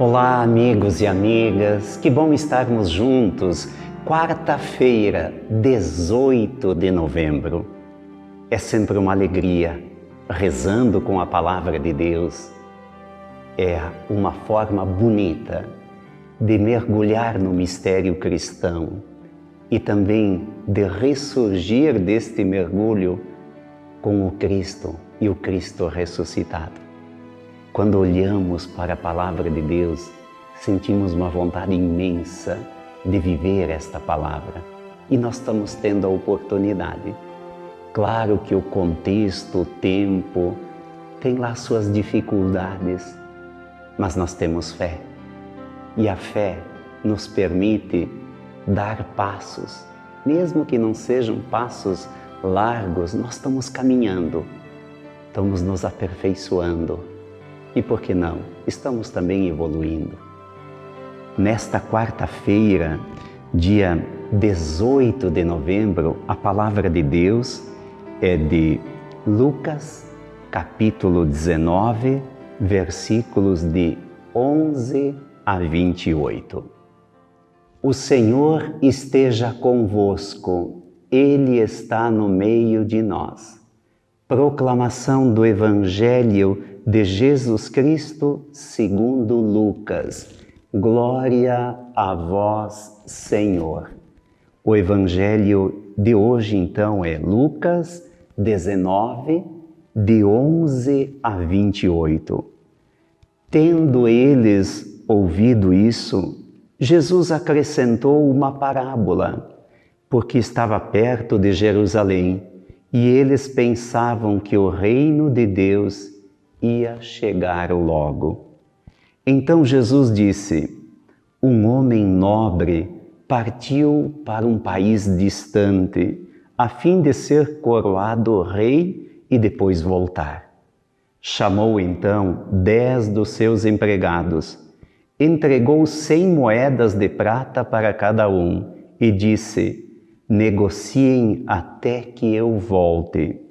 Olá, amigos e amigas, que bom estarmos juntos. Quarta-feira, 18 de novembro. É sempre uma alegria, rezando com a Palavra de Deus. É uma forma bonita de mergulhar no mistério cristão e também de ressurgir deste mergulho com o Cristo e o Cristo ressuscitado. Quando olhamos para a Palavra de Deus, sentimos uma vontade imensa de viver esta Palavra. E nós estamos tendo a oportunidade. Claro que o contexto, o tempo, tem lá suas dificuldades, mas nós temos fé. E a fé nos permite dar passos. Mesmo que não sejam passos largos, nós estamos caminhando, estamos nos aperfeiçoando. E por que não? Estamos também evoluindo. Nesta quarta-feira, dia 18 de novembro, a palavra de Deus é de Lucas, capítulo 19, versículos de 11 a 28. O Senhor esteja convosco, Ele está no meio de nós. Proclamação do Evangelho de Jesus Cristo segundo Lucas. Glória a vós, Senhor. O Evangelho de hoje, então, é Lucas 19, de 11 a 28. Tendo eles ouvido isso, Jesus acrescentou uma parábola, porque estava perto de Jerusalém, e eles pensavam que o reino de Deus ia chegar logo. Então Jesus disse: um homem nobre partiu para um país distante, a fim de ser coroado rei e depois voltar. Chamou então 10 dos seus empregados, entregou 100 moedas de prata para cada um e disse: negociem até que eu volte.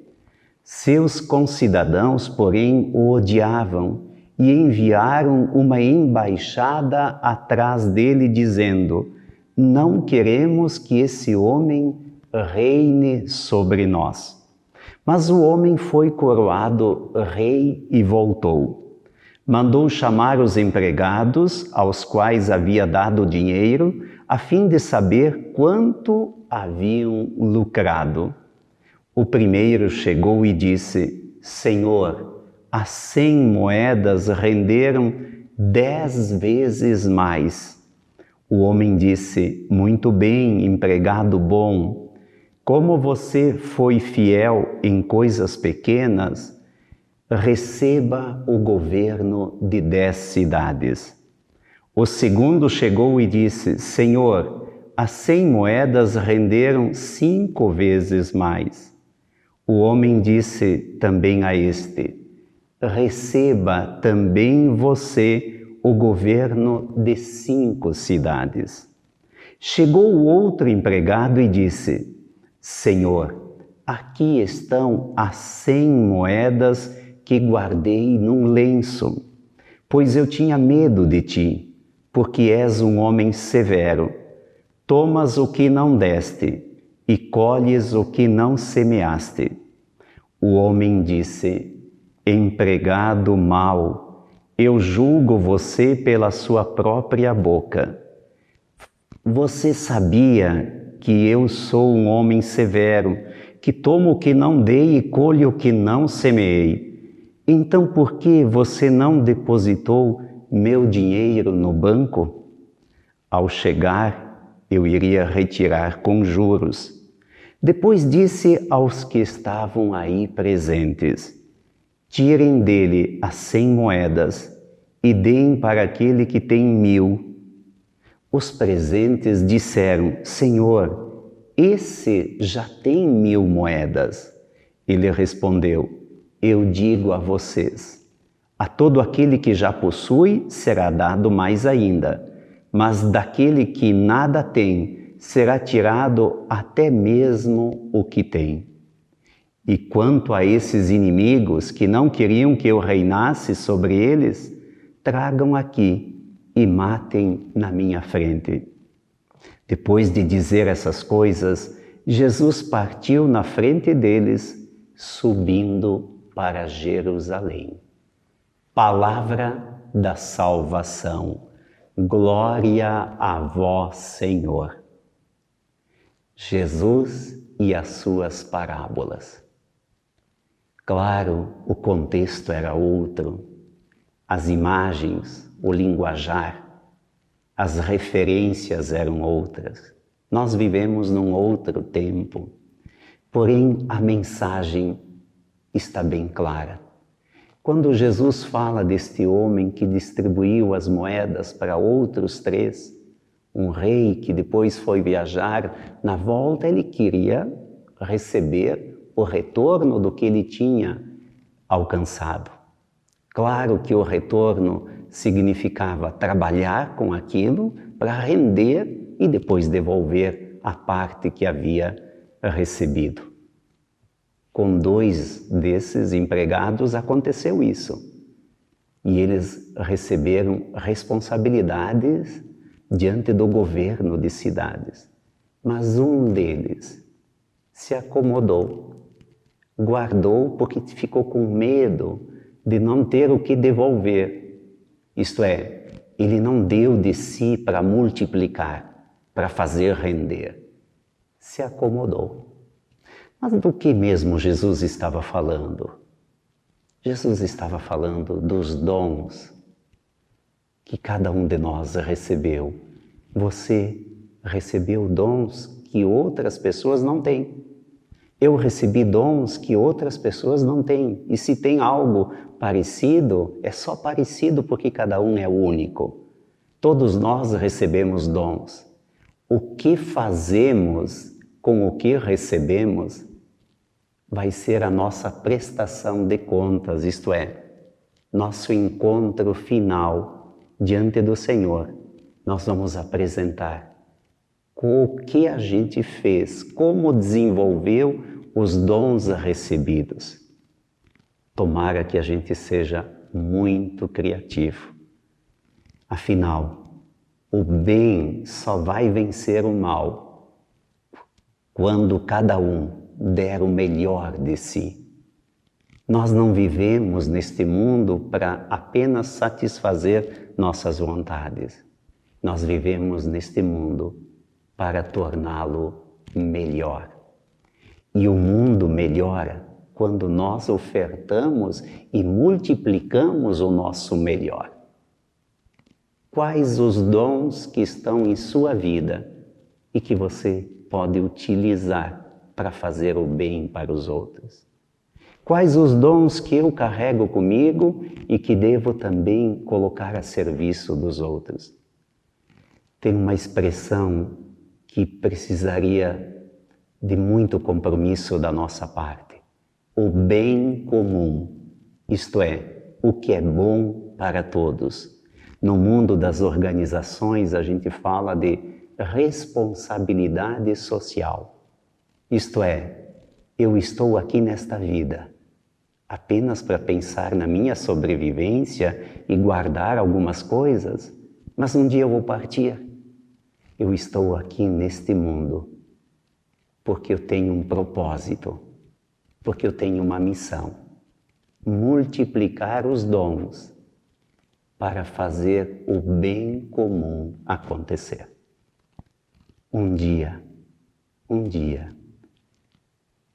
Seus concidadãos, porém, o odiavam e enviaram uma embaixada atrás dele, dizendo: não queremos que esse homem reine sobre nós. Mas o homem foi coroado rei e voltou. Mandou chamar os empregados, aos quais havia dado dinheiro, a fim de saber quanto haviam lucrado. O primeiro chegou e disse: Senhor, as 100 moedas renderam 10 vezes mais. O homem disse: muito bem, empregado bom. Como você foi fiel em coisas pequenas, receba o governo de 10 cidades. O segundo chegou e disse: Senhor, as 100 moedas renderam 5 vezes mais. O homem disse também a este: receba também você o governo de 5 cidades. Chegou o outro empregado e disse: Senhor, aqui estão as 100 moedas que guardei num lenço, pois eu tinha medo de ti, porque és um homem severo. Tomas o que não deste e colhes o que não semeaste. O homem disse: empregado mau, eu julgo você pela sua própria boca. Você sabia que eu sou um homem severo, que tomo o que não dei e colho o que não semeei. Então por que você não depositou meu dinheiro no banco? Ao chegar, eu iria retirar com juros. Depois disse aos que estavam aí presentes: tirem dele as 100 moedas e deem para aquele que tem 1000. Os presentes disseram: Senhor, esse já tem 1000 moedas. Ele respondeu: eu digo a vocês, a todo aquele que já possui será dado mais ainda, mas daquele que nada tem será tirado até mesmo o que tem. E quanto a esses inimigos que não queriam que eu reinasse sobre eles, tragam aqui e matem na minha frente. Depois de dizer essas coisas, Jesus partiu na frente deles, subindo para Jerusalém. Palavra da salvação. Glória a vós, Senhor. Jesus e as suas parábolas. Claro, o contexto era outro, as imagens, o linguajar, as referências eram outras. Nós vivemos num outro tempo, porém a mensagem está bem clara. Quando Jesus fala deste homem que distribuiu as moedas para outros 3, um rei que depois foi viajar, na volta ele queria receber o retorno do que ele tinha alcançado. Claro que o retorno significava trabalhar com aquilo para render e depois devolver a parte que havia recebido. Com 2 desses empregados aconteceu isso. E eles receberam responsabilidades diante do governo de cidades. Mas um deles se acomodou, guardou porque ficou com medo de não ter o que devolver. Isto é, ele não deu de si para multiplicar, para fazer render. Se acomodou. Mas do que mesmo Jesus estava falando? Jesus estava falando dos dons que cada um de nós recebeu. Você recebeu dons que outras pessoas não têm. Eu recebi dons que outras pessoas não têm. E se tem algo parecido, é só parecido porque cada um é único. Todos nós recebemos dons. O que fazemos com o que recebemos vai ser a nossa prestação de contas, isto é, nosso encontro final diante do Senhor. Nós vamos apresentar o que a gente fez, como desenvolveu os dons recebidos. Tomara que a gente seja muito criativo. Afinal, o bem só vai vencer o mal quando cada um der o melhor de si. Nós não vivemos neste mundo para apenas satisfazer nossas vontades. Nós vivemos neste mundo para torná-lo melhor. E o mundo melhora quando nós ofertamos e multiplicamos o nosso melhor. Quais os dons que estão em sua vida e que você pode utilizar para fazer o bem para os outros? Quais os dons que eu carrego comigo e que devo também colocar a serviço dos outros? Tem uma expressão que precisaria de muito compromisso da nossa parte. O bem comum, isto é, o que é bom para todos. No mundo das organizações, a gente fala de responsabilidade social. Isto é, eu estou aqui nesta vida apenas para pensar na minha sobrevivência e guardar algumas coisas, mas um dia eu vou partir. Eu estou aqui neste mundo porque eu tenho um propósito, porque eu tenho uma missão: multiplicar os dons para fazer o bem comum acontecer. Um dia,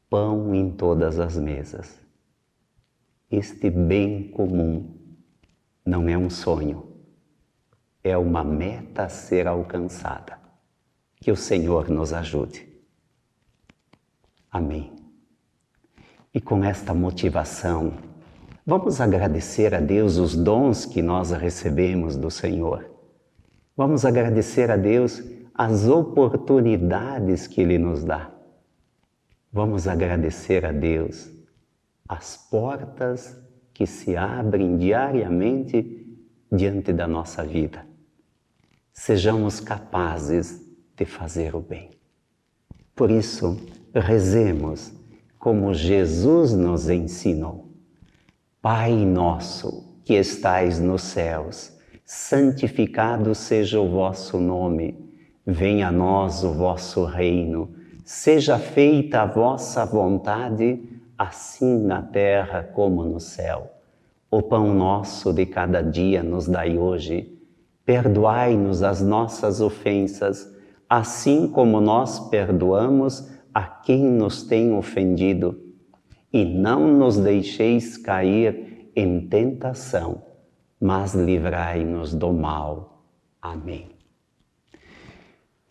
pão em todas as mesas. Este bem comum não é um sonho, é uma meta a ser alcançada. Que o Senhor nos ajude. Amém. E com esta motivação, vamos agradecer a Deus os dons que nós recebemos do Senhor. Vamos agradecer a Deus as oportunidades que Ele nos dá. Vamos agradecer a Deus as portas que se abrem diariamente diante da nossa vida. Sejamos capazes de fazer o bem. Por isso, rezemos como Jesus nos ensinou. Pai nosso que estais nos céus, santificado seja o vosso nome, venha a nós o vosso reino, seja feita a vossa vontade, assim na terra como no céu. O pão nosso de cada dia nos dai hoje, perdoai-nos as nossas ofensas, assim como nós perdoamos a quem nos tem ofendido, e não nos deixeis cair em tentação, mas livrai-nos do mal. Amém.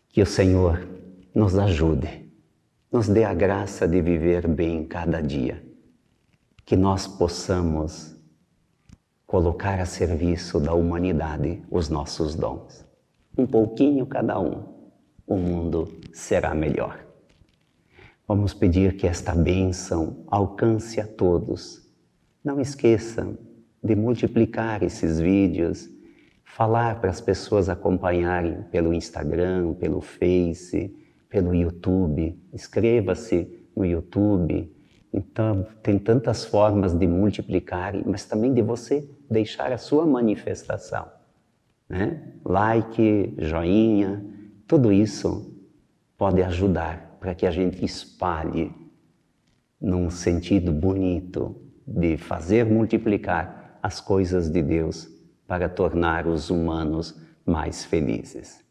Que o Senhor nos ajude, nos dê a graça de viver bem cada dia, que nós possamos colocar a serviço da humanidade os nossos dons. Um pouquinho cada um, o mundo será melhor. Vamos pedir que esta bênção alcance a todos. Não esqueçam de multiplicar esses vídeos, falar para as pessoas acompanharem pelo Instagram, pelo Face, pelo YouTube. Inscreva-se no YouTube. Então, tem tantas formas de multiplicar, mas também de você deixar a sua manifestação, né? Like, joinha, tudo isso pode ajudar para que a gente espalhe num sentido bonito de fazer multiplicar as coisas de Deus para tornar os humanos mais felizes.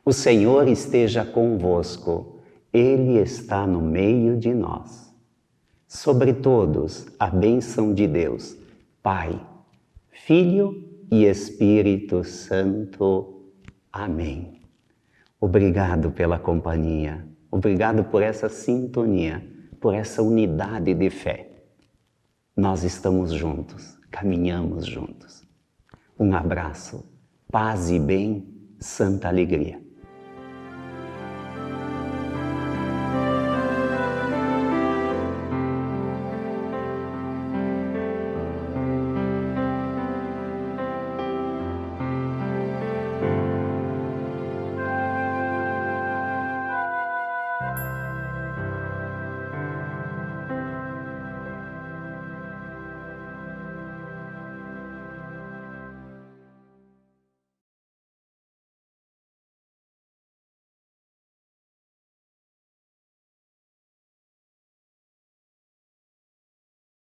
O Senhor esteja convosco, Ele está no meio de nós. Sobre todos, a bênção de Deus, Pai, Filho e Espírito Santo. Amém. Obrigado pela companhia, obrigado por essa sintonia, por essa unidade de fé. Nós estamos juntos, caminhamos juntos. Um abraço, paz e bem, santa alegria.